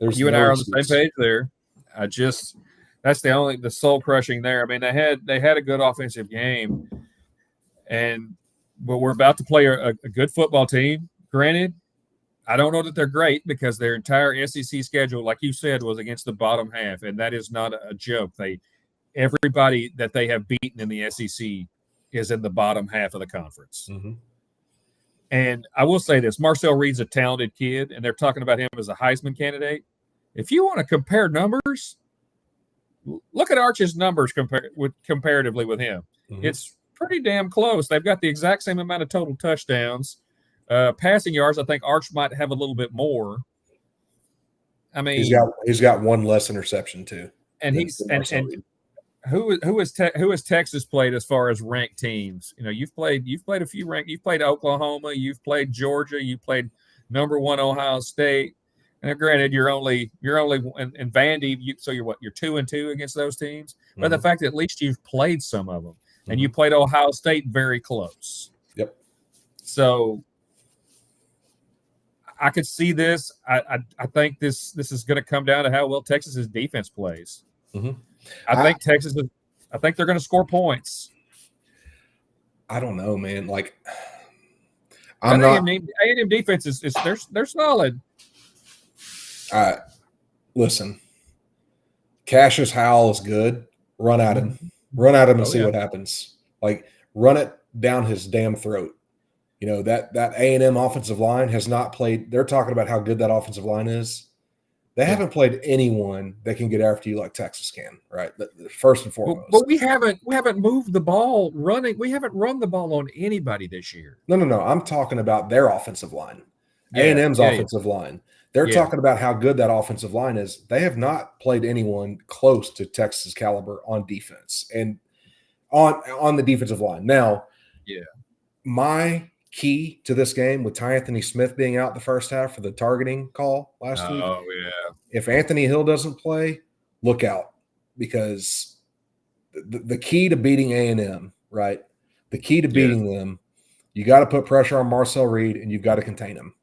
You and I are on the same page there. That's the soul crushing there. I mean, they had a good offensive game, but we're about to play a good football team. Granted, I don't know that they're great because their entire SEC schedule, like you said, was against the bottom half, and that is not a joke. Everybody that they have beaten in the SEC is in the bottom half of the conference.
Mm-hmm.
And I will say this, Marcel Reed's a talented kid, and they're talking about him as a Heisman candidate. If you want to compare numbers, look at Arch's numbers comparatively with him.
Mm-hmm.
It's pretty damn close. They've got the exact same amount of total touchdowns. Passing yards, I think Arch might have a little bit more. I mean,
he's got one less interception too.
And who has Texas played as far as ranked teams? You've played a few ranked. You've played Oklahoma. You've played Georgia. You played number 1 Ohio State. And granted, you're only in Vandy. So you're 2-2 against those teams.
Mm-hmm.
But the fact that at least you've played some of them, and you played Ohio State very close.
Yep.
So I could see this. I think this is going to come down to how well Texas's defense plays.
Mm-hmm.
I think they're going to score points.
I don't know, man. Like,
A&M defense is they're solid.
Listen, Cassius Howell is good. Run at him. Run at him and
Oh,
see
yeah.
what happens. Like, run it down his damn throat. That A&M offensive line has not played. They're talking about how good that offensive line is. They haven't played anyone that can get after you like Texas can, right? First and foremost.
But we haven't moved the ball running. We haven't run the ball on anybody this year.
No. I'm talking about their offensive line. A&M's offensive line. They're talking about how good that offensive line is. They have not played anyone close to Texas caliber on defense and on the defensive line. Now, my key to this game with Ty Anthony Smith being out the first half for the targeting call last week.
Oh, yeah.
If Anthony Hill doesn't play, look out, because the key to beating A&M, right? The key to beating them, you got to put pressure on Marcel Reed and you've got to contain him.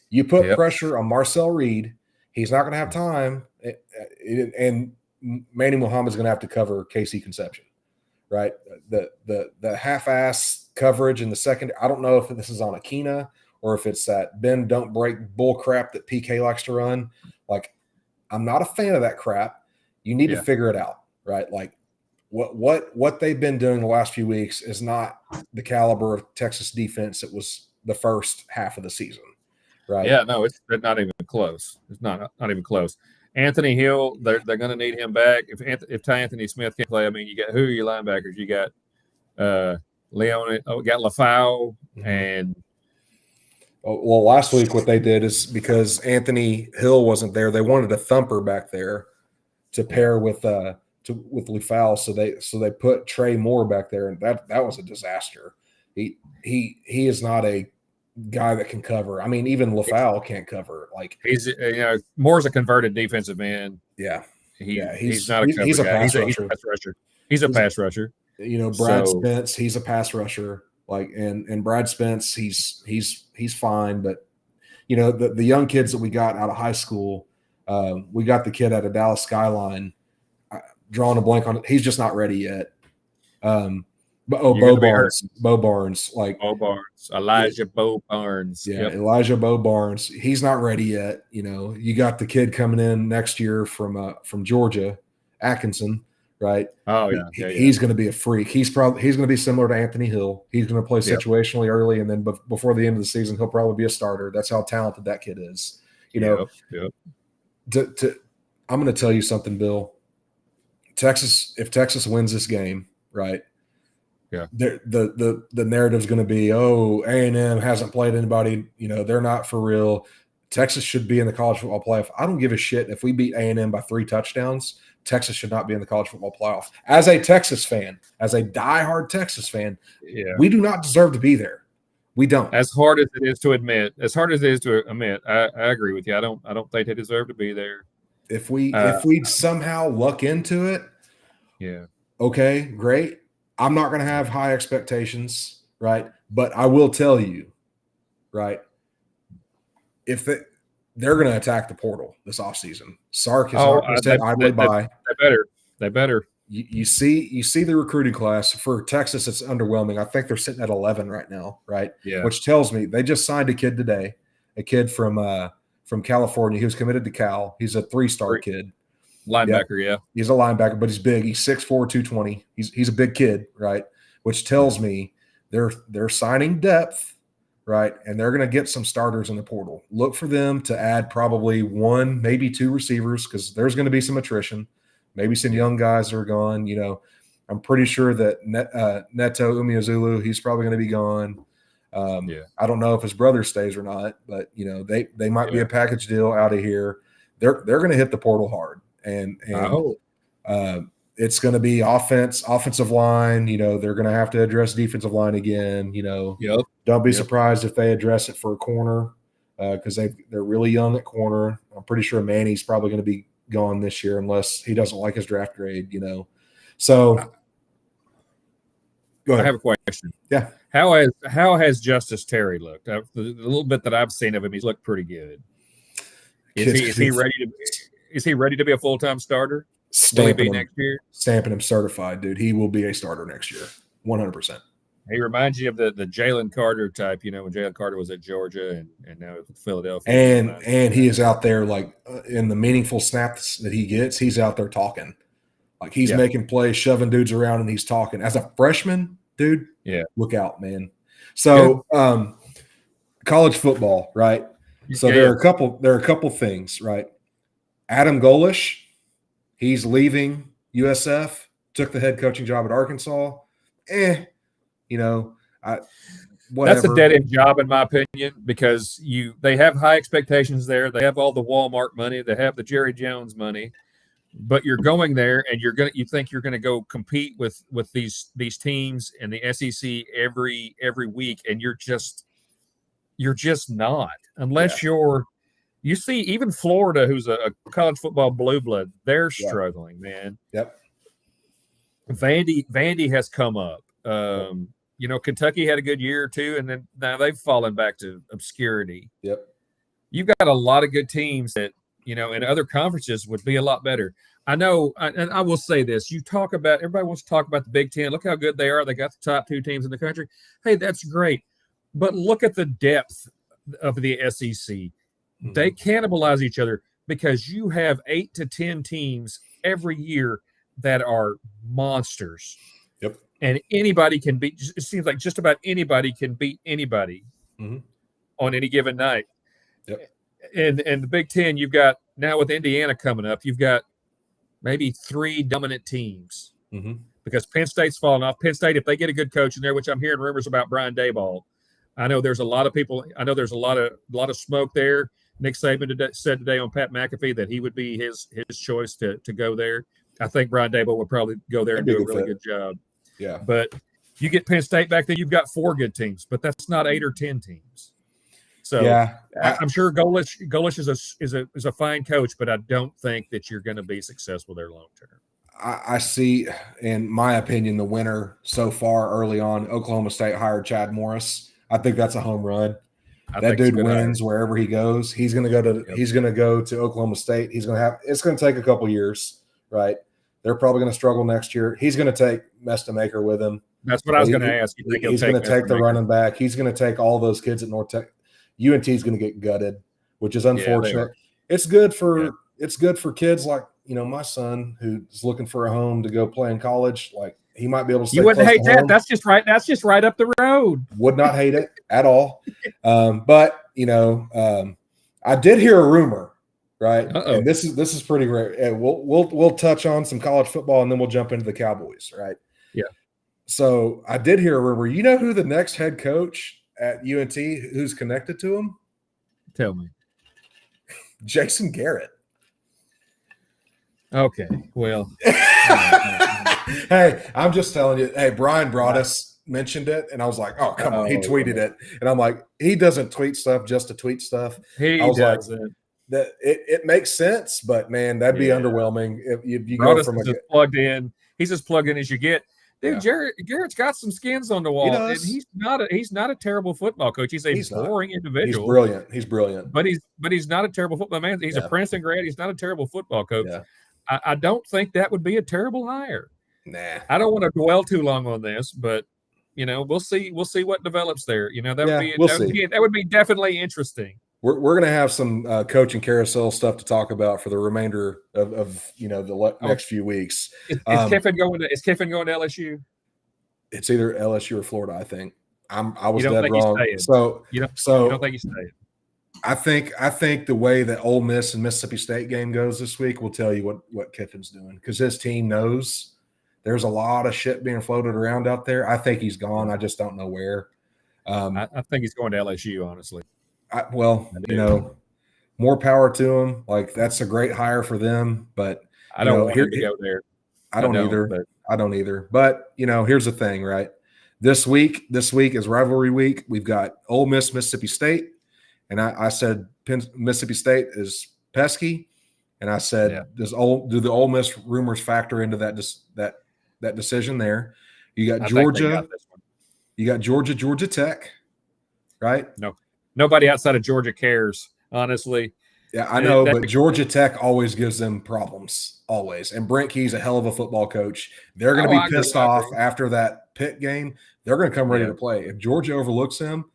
You put pressure on Marcel Reed, he's not going to have time, and Manny Muhammad's going to have to cover KC Conception, right? The half-ass coverage in the second. I don't know if this is on Akina or if it's that bend don't break bull crap that PK likes to run. Like, I'm not a fan of that crap. You need to figure it out, right? Like, what they've been doing the last few weeks is not the caliber of Texas defense that was the first half of the season, right?
Yeah, no, it's not even close. It's not even close. Anthony Hill, they're going to need him back. If Ty Anthony Smith can't play, I mean, you got who are your linebackers? You got Leon, got LaFau, and
well, last week what they did is because Anthony Hill wasn't there, they wanted a thumper back there to pair with LaFau, so they put Trey Moore back there, and that was a disaster. He is not a guy that can cover. I mean, even LaFau can't cover. Like,
he's Moore's a converted defensive end.
Yeah,
he's not a cover guy. He's a pass rusher. He's a pass rusher.
Brad Spence, he's a pass rusher. Like, and Brad Spence, he's fine, but the young kids that we got out of high school, we got the kid out of Dallas Skyline. Drawing a blank on it, he's just not ready yet. Bo Barnes,
Elijah Bo Barnes.
Yeah, Elijah Bo Barnes. He's not ready yet. You got the kid coming in next year from Georgia, Atkinson, right?
Oh yeah,
He's going to be a freak. He's going to be similar to Anthony Hill. He's going to play situationally early, and then before the end of the season, he'll probably be a starter. That's how talented that kid is. I'm going to tell you something, Bill. If Texas wins this game, right?
Yeah.
The narrative's going to be, A&M hasn't played anybody. They're not for real. Texas should be in the college football playoff. I don't give a shit if we beat A&M by 3 touchdowns. Texas should not be in the college football playoff. As a Texas fan, as a diehard Texas fan, we do not deserve to be there. We don't.
As hard as it is to admit, I agree with you. I don't think they deserve to be there.
If we somehow luck into it, okay, great. I'm not going to have high expectations, right? But I will tell you, right, if they're going to attack the portal this offseason. Sark has not said idly by.
They better.
You see the recruiting class for Texas. It's underwhelming. I think they're sitting at 11 right now, right?
Yeah.
Which tells me they just signed a kid today, a kid from California. He was committed to Cal. He's a 3-star kid.
Linebacker, yeah.
He's a linebacker, but he's big. He's 6'4", 220. He's a big kid, right? Which tells me they're signing depth, right? And they're going to get some starters in the portal. Look for them to add probably 1, maybe 2 receivers, because there's going to be some attrition. Maybe some young guys are gone. I'm pretty sure that Neto Umeozulu, he's probably going to be gone. I don't know if his brother stays or not, but they might be a package deal out of here. They're going to hit the portal hard, and it's going to be offensive line. They're going to have to address defensive line again. Don't be surprised if they address it for a corner because they're really young at corner. I'm pretty sure Manny's probably going to be gone this year unless he doesn't like his draft grade. So go ahead.
I have a question.
Yeah.
How has Justice Terry looked? The little bit that I've seen of him, he's looked pretty good. Is he ready to be a full-time starter? Will he be next year?
Stamping him certified, dude. He will be a starter next year, 100%.
He reminds you of the Jalen Carter type, when Jalen Carter was at Georgia and now with Philadelphia.
And he is out there in the meaningful snaps that he gets, he's out there talking. Like he's making plays, shoving dudes around, and he's talking. As a freshman, dude, look out, man. So college football, right? So there are a couple things, right? Adam Golish, he's leaving USF, took the head coaching job at Arkansas. Whatever.
That's a dead end job in my opinion, because they have high expectations there. They have all the Walmart money, they have the Jerry Jones money, but you're going there and you think you're gonna go compete with these teams in the SEC every week, and you're just not, unless you see even Florida, who's a college football blue blood, they're struggling, man.
Yep.
Vandy has come up. Kentucky had a good year or two, and then now they've fallen back to obscurity.
Yep.
You've got a lot of good teams that, in other conferences would be a lot better. I know, and I will say this. Everybody wants to talk about the Big Ten. Look how good they are. They got the top 2 teams in the country. Hey, that's great. But look at the depth of the SEC. Mm-hmm. They cannibalize each other because you have 8 to 10 teams every year that are monsters.
Yep.
And anybody can beat. It seems like just about anybody can beat anybody on any given night.
Yep.
And the Big Ten, you've got now with Indiana coming up, you've got maybe 3 dominant teams because Penn State's falling off. Penn State, if they get a good coach in there, which I'm hearing rumors about Brian Daboll, I know there's a lot of people. I know there's a lot of smoke there. Nick Saban said today on Pat McAfee that he would be his choice to go there. I think Brian Daboll would probably go there and do a really good job.
Yeah.
But you get Penn State back there, you've got 4 good teams, but that's not 8 or 10 teams. So I'm sure Golish is a fine coach, but I don't think that you're going to be successful there long term.
I see, in my opinion, the winner so far early on. Oklahoma State hired Chad Morris. I think that's a home run. That dude wins wherever he goes. He's going to go to He's going to go to Oklahoma State. It's going to take a couple years, right? They're probably going to struggle next year. He's going to take Mestamaker with him.
That's what I was going to ask.
He's going to take the running back. He's going to take all those kids at North Tech. UNT is going to get gutted, which is unfortunate. It's good for kids like my son who's looking for a home to go play in college. Like he might be able to.
You wouldn't hate that. That's just right. That's just right up the road.
Would not hate it at all. But I did hear a rumor, right? And this is pretty rare. And we'll touch on some college football and then we'll jump into the Cowboys, right?
Yeah.
So I did hear a rumor. You know who the next head coach at UNT who's connected to him?
Tell me.
Jason Garrett.
Okay. Well.
Hey, I'm just telling you. Hey, Brian mentioned it, and I was like, oh, come on. He tweeted it. And I'm like, he doesn't tweet stuff just to tweet stuff.
He doesn't.
Like, that it makes sense, but man, that'd be underwhelming if you go from
plugged in. He's as plugged in as you get. Dude, Garrett's got some skins on the wall, and he's not a terrible football coach. He's a boring individual.
He's brilliant.
But he's not a terrible football man. He's a Princeton grad. He's not a terrible football coach. Yeah. I don't think that would be a terrible hire.
Nah.
I don't want to dwell too long on this, but we'll see what develоps there. That would be definitely interesting.
We're going to have some coaching carousel stuff to talk about for the remainder of the next few weeks.
Is Kiffin going to LSU?
It's either LSU or Florida, I think. I was dead wrong.
You don't think he's staying?
I think the way that Ole Miss and Mississippi State game goes this week will tell you what Kiffin's doing, because his team knows there's a lot of shit being floated around out there. I think he's gone. I just don't know where.
I think he's going to LSU, honestly.
More power to him. Like, that's a great hire for them, but
I don't want him to go there.
I don't either. But here's the thing, right? This week is rivalry week. We've got Ole Miss, Mississippi State, and I said Mississippi State is pesky, and I said, do the Ole Miss rumors factor into that decision there? You got Georgia. You got Georgia Tech, right?
No. Nobody outside of Georgia cares, honestly.
Yeah, I know, but Georgia Tech always gives them problems, always. And Brent Key's a hell of a football coach. They're going to be pissed off after that Pitt game. They're going to come ready to play. If Georgia overlooks them,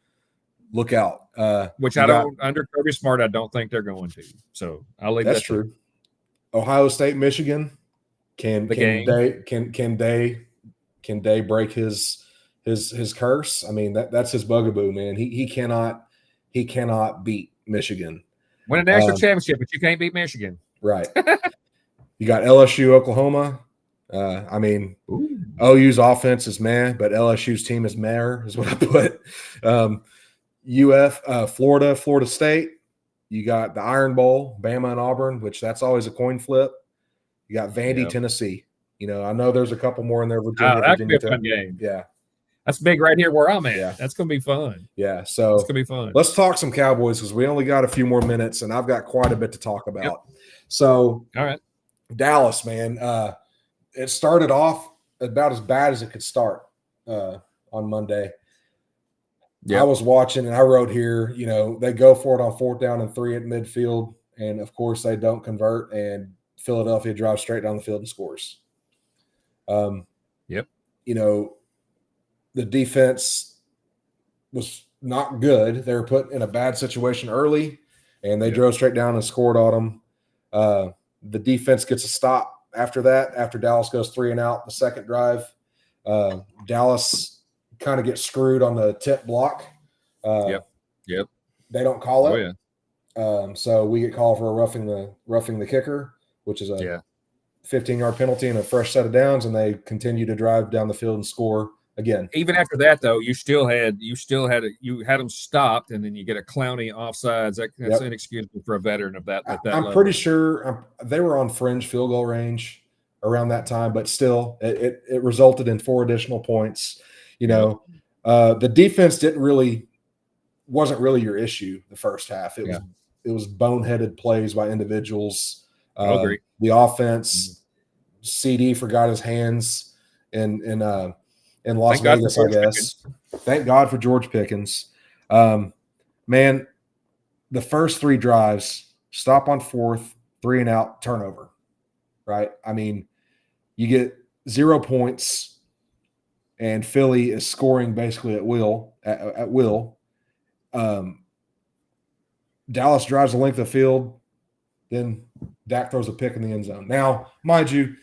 look out.
Under Kirby Smart, I don't think they're going to. So I'll leave that.
That's true. Ohio State, Michigan. Can
game.
Day break his curse? I mean, that's his bugaboo, man. He cannot beat Michigan.
Win a national championship, but you can't beat Michigan.
Right. You got LSU, Oklahoma. I mean,
Ooh.
OU's offense is meh, but LSU's team is meh, is what I put. Florida State. You got the Iron Bowl, Bama and Auburn, which that's always a coin flip. You got Vandy, Tennessee. You know, I know there's a couple more in there. Virginia,
that could be
Virginia
a fun game.
Yeah.
That's big right here where I'm at.
Yeah.
That's going to be fun.
Yeah. So
it's going to be fun.
Let's talk some Cowboys because we only got a few more minutes and I've got quite a bit to talk about. Yep. So,
all right.
Dallas, man, it started off about as bad as it could start on Monday. Yep. I was watching and I wrote here, you know, they go for it on 4th down and 3 at midfield. And, of course, they don't convert and Philadelphia drives straight down the field and scores.
Yep.
You know, the defense was not good. They were put in a bad situation early, and they drove straight down and scored on them. The defense gets a stop after that, after Dallas goes 3 and out the second drive. Dallas kind of gets screwed on the tip block.
Yep.
They don't call it.
Oh, yeah.
So we get called for a roughing the kicker, which is a 15-yard penalty and a fresh set of downs, and they continue to drive down the field and score again.
Even after that, though, you had them stopped, and then you get a Clowney offsides. That's inexcusable for a veteran of that.
I'm pretty sure they were on fringe field goal range around that time, but still, it resulted in 4 additional points. You know, the defense wasn't really your issue the first half. It was boneheaded plays by individuals.
I agree.
The offense, CD forgot his hands in Las Vegas, I guess. Thank God for George Pickens. Man, the first 3 drives, stop on 4th, 3 and out, turnover, right? I mean, you get 0 points, and Philly is scoring basically at will. Dallas drives the length of the field, then Dak throws a pick in the end zone. Now, mind you,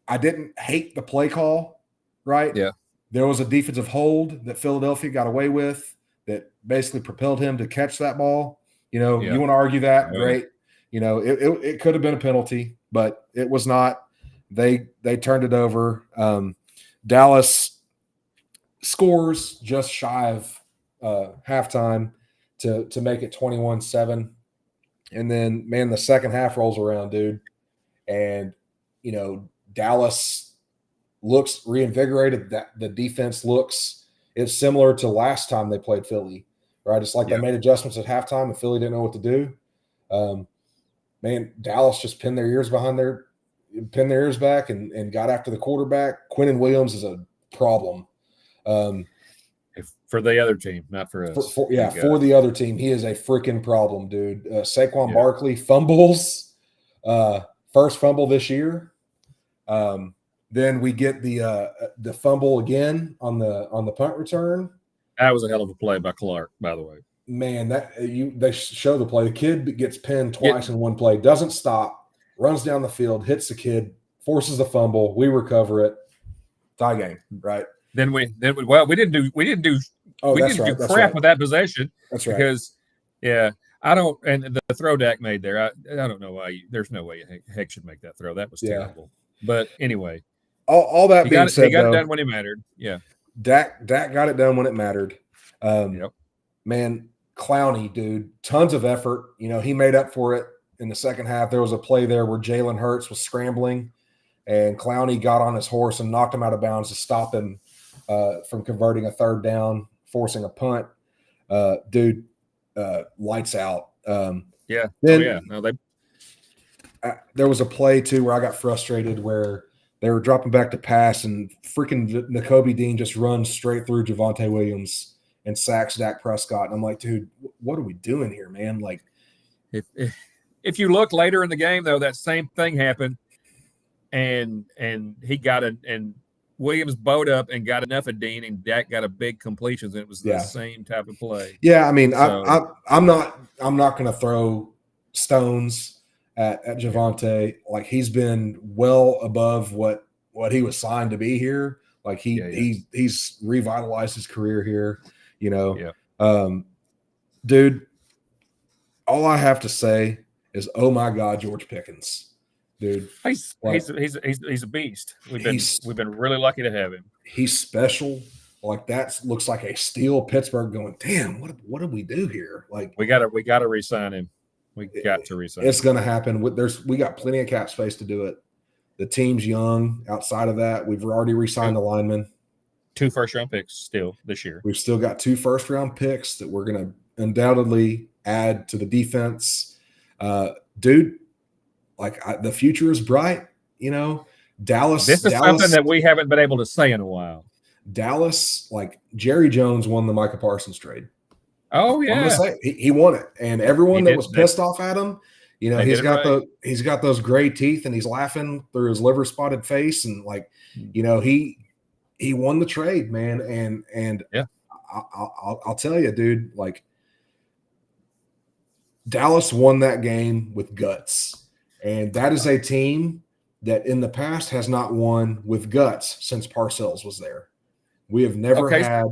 I didn't hate the play call, right?
Yeah.
There was a defensive hold that Philadelphia got away with that basically propelled him to catch that ball. You know, you want to argue that? Great. You know, it could have been a penalty, but it was not. They turned it over. Dallas scores just shy of halftime to make it 21-7. And then, man, the second half rolls around, dude. And, you know, Dallas looks reinvigorated. The defense it's similar to last time they played Philly, right? It's like they made adjustments at halftime and Philly didn't know what to do. Man, Dallas just pinned their ears back and got after the quarterback. Quinnen Williams is a problem.
For the other team, not for us.
For the other team, he is a freaking problem, dude. Saquon Barkley fumbles, first fumble this year. Then we get the fumble again on the punt return.
That was a hell of a play by Clark, by the way.
Man, they show the play. The kid gets pinned twice in one play, doesn't stop, runs down the field, hits the kid, forces the fumble. We recover it. Tie game, right? Then we
didn't do crap with that possession.
That's right.
Because I don't, and the throw Dak made there, I don't know why. There's no way Heck should make that throw. That was terrible. But anyway,
all that being said,
he got it done when it mattered. Yeah,
Dak got it done when it mattered. Man, Clowney, dude, tons of effort. You know, he made up for it in the second half. There was a play there where Jalen Hurts was scrambling, and Clowney got on his horse and knocked him out of bounds to stop him from converting a 3rd down, forcing a punt. Dude, lights out.
Then,
there was a play too where I got frustrated where they were dropping back to pass and freaking Nakobe Dean just runs straight through Javonte Williams and sacks Dak Prescott. And I'm like, dude, what are we doing here, man? Like,
if you look later in the game though, that same thing happened, and he got and Williams bowed up and got enough of Dean, and Dak got a big completions, and it was the same type of play.
Yeah, I mean, so, I'm not going to throw stones at Javonte. Like, he's been well above what he was signed to be here. Like, he's revitalized his career here, you know. Dude, all I have to say is, oh my God, George Pickens, dude.
He's a beast. We've been really lucky to have him.
He's special. Like, that looks like a steal. Pittsburgh going, damn, what did we do here? Like,
we gotta re-sign him. We got to re-sign.
It's going to happen. We got plenty of cap space to do it. The team's young. Outside of that, we've already re-signed the lineman.
2 first-round picks still this year.
We've still got 2 first-round picks that we're going to undoubtedly add to the defense. Dude, like, the future is bright. You know, Dallas.
This is something that we haven't been able to say in a while.
Dallas, like, Jerry Jones won the Micah Parsons trade.
Oh yeah,
I'm gonna say, he won it, and everyone that was pissed off at him, you know, he's got those gray teeth, and he's laughing through his liver spotted face, and like, you know, he won the trade, man, and
yeah,
I'll tell you, dude, like, Dallas won that game with guts, and that is a team that in the past has not won with guts since Parcells was there. We have never had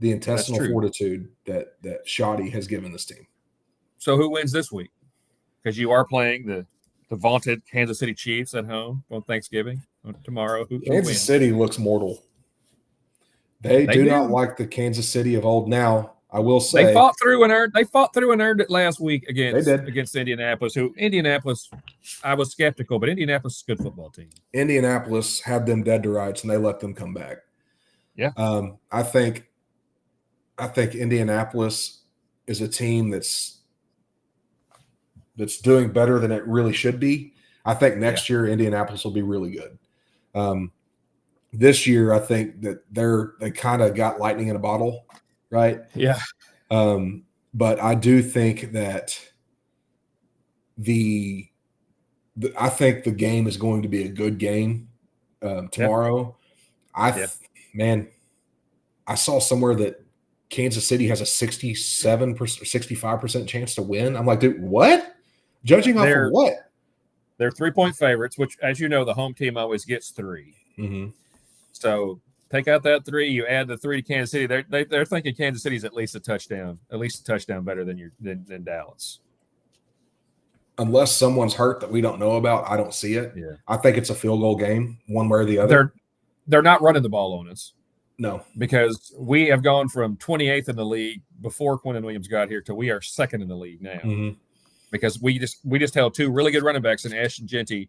the intestinal fortitude that Shoddy has given this team.
So who wins this week? Because you are playing the vaunted Kansas City Chiefs at home on Thanksgiving tomorrow. Who
Kansas
wins?
City looks mortal. They do not like the Kansas City of old. Now, I will say
they fought through and earned it last week against Indianapolis. Indianapolis, I was skeptical, but Indianapolis is a good football team.
Indianapolis had them dead to rights, and they let them come back.
Yeah.
I think Indianapolis is a team that's doing better than it really should be. I think next year Indianapolis will be really good. This year, I think that they kind of got lightning in a bottle, right?
Yeah.
But I do think that I think the game is going to be a good game tomorrow. Man, I saw somewhere that Kansas City has a 67% or 65% chance to win. I'm like, dude, what? Judging off of what?
They're 3-point favorites, which, as you know, the home team always gets 3.
Mm-hmm.
So take out that 3, you add the 3 to Kansas City. They're thinking Kansas City's at least a touchdown better than Dallas.
Unless someone's hurt that we don't know about, I don't see it.
Yeah.
I think it's a field goal game, one way or the other.
They're not running the ball on us.
No.
Because we have gone from 28th in the league before Quinnen Williams got here to we are 2nd in the league now.
Mm-hmm.
Because we just held 2 really good running backs in Ashton Genty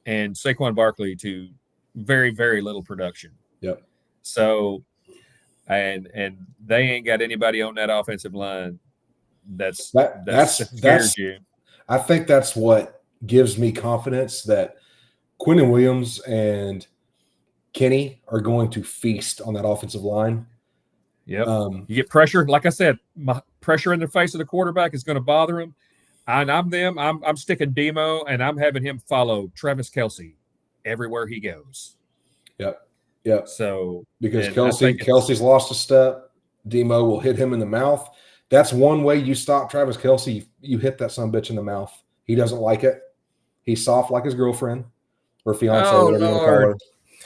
and Saquon Barkley to very, very little production.
Yep.
So and they ain't got anybody on that offensive line that scares you.
I think that's what gives me confidence that Quinnen Williams and Kenny are going to feast on that offensive line.
Yep. You get pressure. Like I said, pressure in the face of the quarterback is going to bother him. And I'm sticking Demo, and I'm having him follow Travis Kelce everywhere he goes.
Yep.
So
because Kelsey's lost a step, Demo will hit him in the mouth. That's one way you stop Travis Kelce. You hit that son of a bitch in the mouth. He doesn't like it. He's soft like his girlfriend or fiance, whatever you want to call her.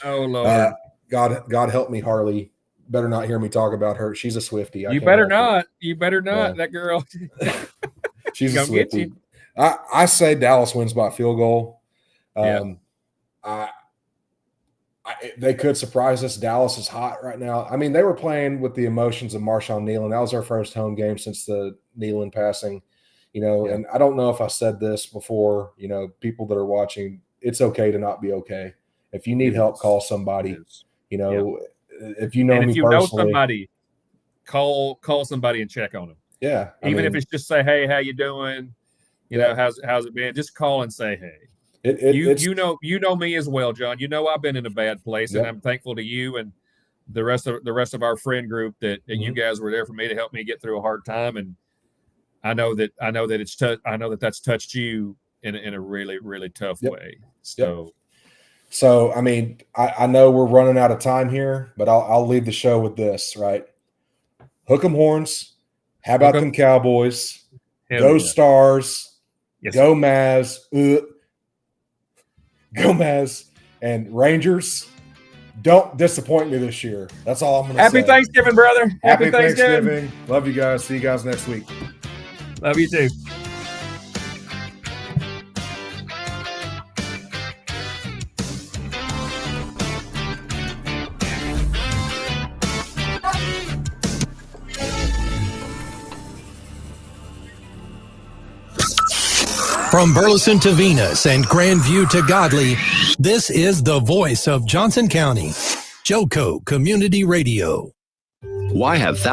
Oh Lord!
God help me, Harley. Better not hear me talk about her. She's a Swiftie.
You better not. You better not. That girl.
She's a Swiftie. I say Dallas wins by a field goal. They could surprise us. Dallas is hot right now. I mean, they were playing with the emotions of Marshawn Nealon. That was our first home game since the Nealon passing. And I don't know if I said this before. People that are watching, it's okay to not be okay. If you need help, call somebody. If you know
and
me
if you
personally,
know somebody, call somebody and check on them.
Yeah,
even if it's just say, "Hey, how you doing? How's it been?" Just call and say, "Hey." You know me as well, John. I've been in a bad place, and I'm thankful to you and the rest of our friend group that you guys were there for me to help me get through a hard time. And I know that that's touched you in a really, really tough way.
So, I mean, I know we're running out of time here, but I'll leave the show with this, right? Hook 'em horns. How about them Cowboys? Go Stars.
Yes.
Go Mavs. Go Mavs. And Rangers, don't disappoint me this year. That's all I'm going to say.
Happy Thanksgiving, brother.
Happy Thanksgiving. Love you guys. See you guys next week.
Love you too.
From Burleson to Venus and Grandview to Godley, this is the voice of Johnson County, Joco Community Radio.
Why have thousands